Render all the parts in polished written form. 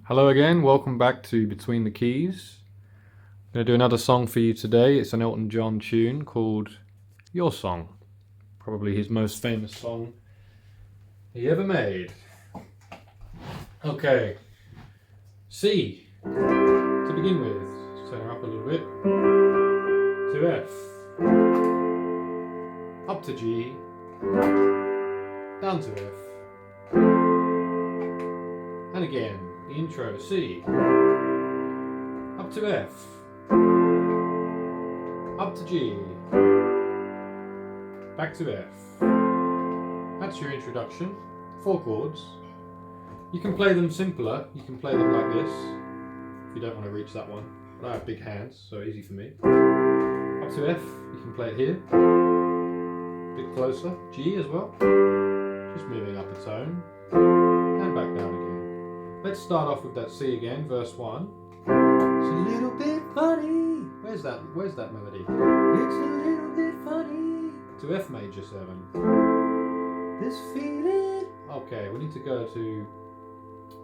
Hello again, welcome back to Between the Keys. I'm going to do another song for you today. It's an Elton John tune called Your Song. Probably his most famous song he ever made. Okay, C to begin with. Let's turn her up a little bit. To F. Up to G. Down to F. And again. The intro, C, up to F, up to G, back to F. That's your introduction. 4 chords. You can play them simpler, you can play them like this, if you don't want to reach that one. But I have big hands, so easy for me. Up to F, you can play it here, a bit closer. G as well, just moving up a tone, and back down again. Let's start off with that C again, verse 1. It's a little bit funny. Where's that melody? It's a little bit funny. To F major 7. This feeling. Okay, we need to go to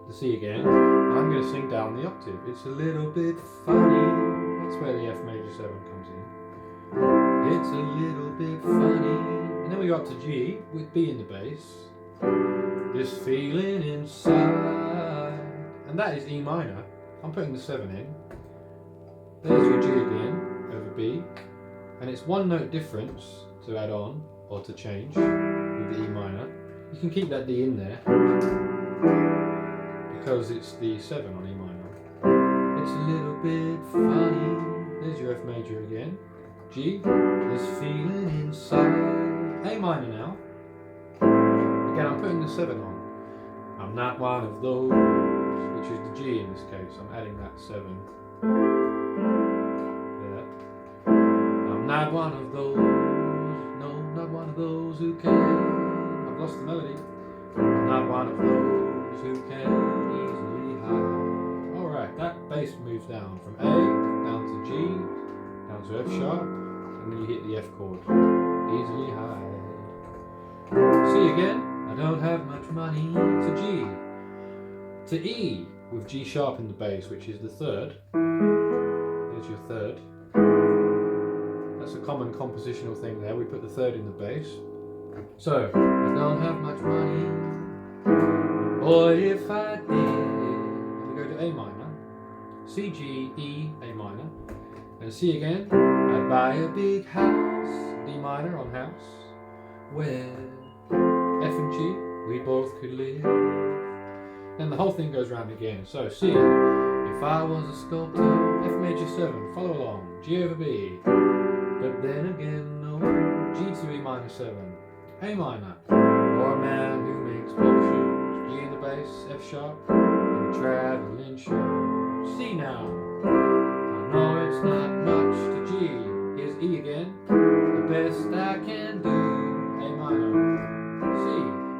the C again. And I'm going to sing down the octave. It's a little bit funny. That's where the F major 7 comes in. It's a little bit funny. And then we go up to G with B in the bass. This feeling inside. And that is E minor. I'm putting the 7 in. There's your G again, over B. And it's 1 note difference to add on, or to change, with the E minor. You can keep that D in there, because it's the 7 on E minor. It's a little bit funny. There's your F major again. G, this feeling inside. A minor now. Again, I'm putting the 7 on. I'm not one of those, which is the G in this case. I'm adding that 7 there. I'm not one of those, no, not one of those who can. I've lost the melody. I'm not one of those who can easily hide. Alright, that bass moves down from A, down to G, down to F sharp, and then you hit the F chord. Easily hide. C again. I don't have much money. To G. To E with G sharp in the bass, which is the 3rd. There's your 3rd. That's a common compositional thing there. We put the 3rd in the bass. So, I don't have much money. Boy, if I did. And we go to A minor. C, G, E, A minor. And C again. I'd buy a big house. D minor on house. Where F and G, we both could live. Then the whole thing goes round again. So C, if I was a sculptor, F major 7, follow along, G over B. But then again, no, G to E minor 7, A minor. Or a man who makes potions, G in the bass, F sharp, and a traveling show. C now. I know it's not much to G. Here's E again, the best I can do, A minor. C,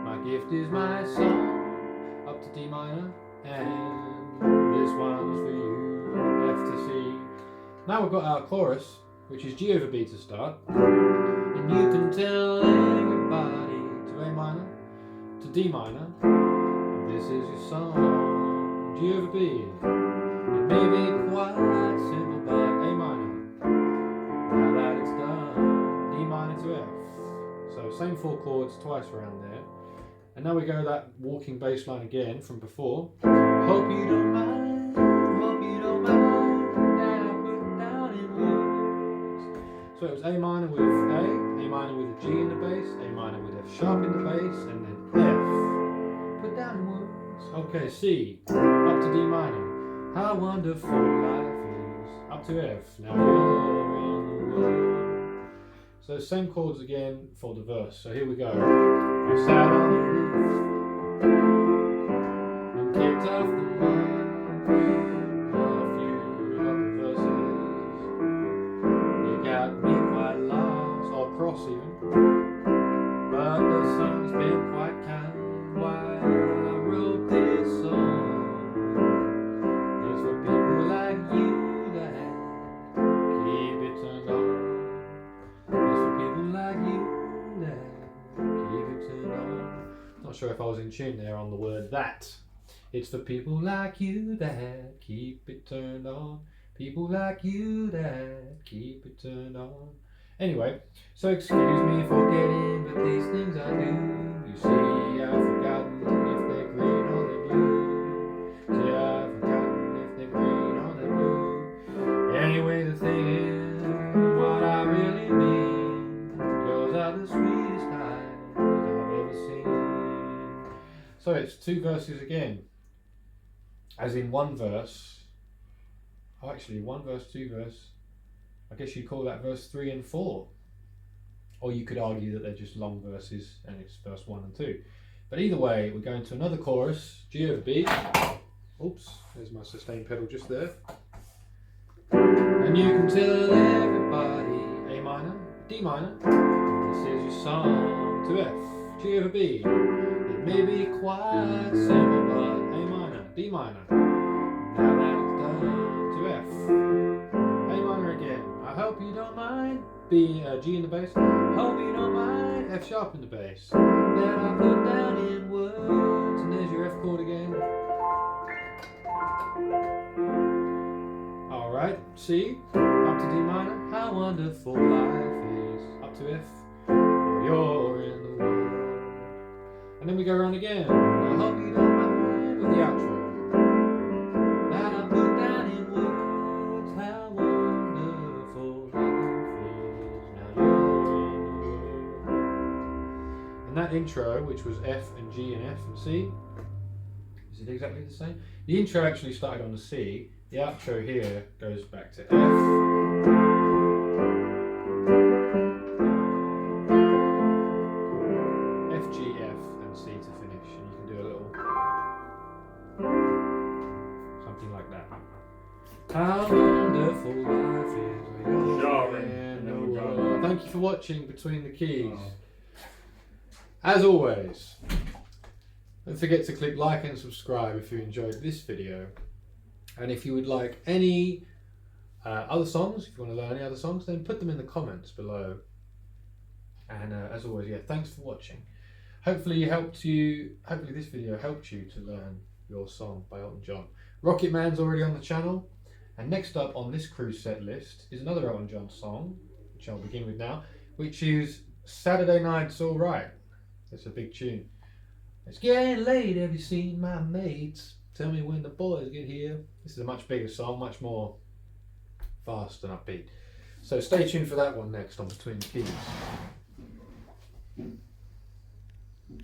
my gift is my song, up to D minor, and this one's for you, F to C. Now we've got our chorus, which is G over B to start, and you can tell everybody to A minor, to D minor, this is your song, G over B. It may be quite simple, but A minor, now that it's done, D minor to F. So same 4 chords twice around there. And now we go that walking bass line again from before. Hope you don't mind, that I put down in words. So it was A minor with A minor with a G in the bass, A minor with F sharp in the bass, and then F. Put down in words. Okay, C, up to D minor. How wonderful life is. Up to F. Now you're in the world. So same chords again for the verse. So here we go. I sat on the roof and kicked off the mud. A few of the verses, they got me quite lost, or cross even. But the sun's been quite kind while I wrote this song. It's for people like you that keep it turned on. Like you that keep it turned on. Not sure if I was in tune there on the word that. It's for people like you that keep it turned on. People like you that keep it turned on. Anyway, so excuse me for forgetting, but these things I do. You see, I've forgotten if they're green or they're blue. See, I've forgotten if they're green or they're blue. Anyway, the thing is, what I really mean, yours are the sweetest eyes I've ever seen. So it's two verses again, as in one verse. Oh, actually, one verse, two verse. I guess you call that verse 3 and 4. Or you could argue that they're just long verses and it's verse 1 and 2. But either way, we're going to another chorus, G over B. Oops, there's my sustain pedal just there. And you can tell everybody A minor, D minor. This is your song to F, G over B. It may be quite simple, but A minor, D minor. Now that it's done to F. A minor again. I hope you don't mind. B, G in the bass. Hope you don't mind. F sharp in the bass. That I put down in words. And there's your F chord again. Alright, C, up to D minor. How wonderful life is. Up to F. While you're in the world. And then we go around again. I hope you don't mind with the outro. And that intro, which was F and G and F and C, is it exactly the same? The intro actually started on the C, the outro here goes back to F. F, G, F and C to finish, and you can do a little something like that. How wonderful life is. Thank you for watching Between the Keys. As always, don't forget to click like and subscribe if you enjoyed this video. And if you would like any other songs, if you want to learn any other songs, then put them in the comments below. And as always, yeah, thanks for watching. Hopefully this video helped you to learn your song by Elton John. Rocket Man's already on the channel. And next up on this cruise set list is another Elton John song, which I'll begin with now, which is Saturday Night's Alright. It's a big tune. It's getting late, have you seen my mates? Tell me when the boys get here. This is a much bigger song, much more fast and upbeat. So stay tuned for that one next on Between the Keys.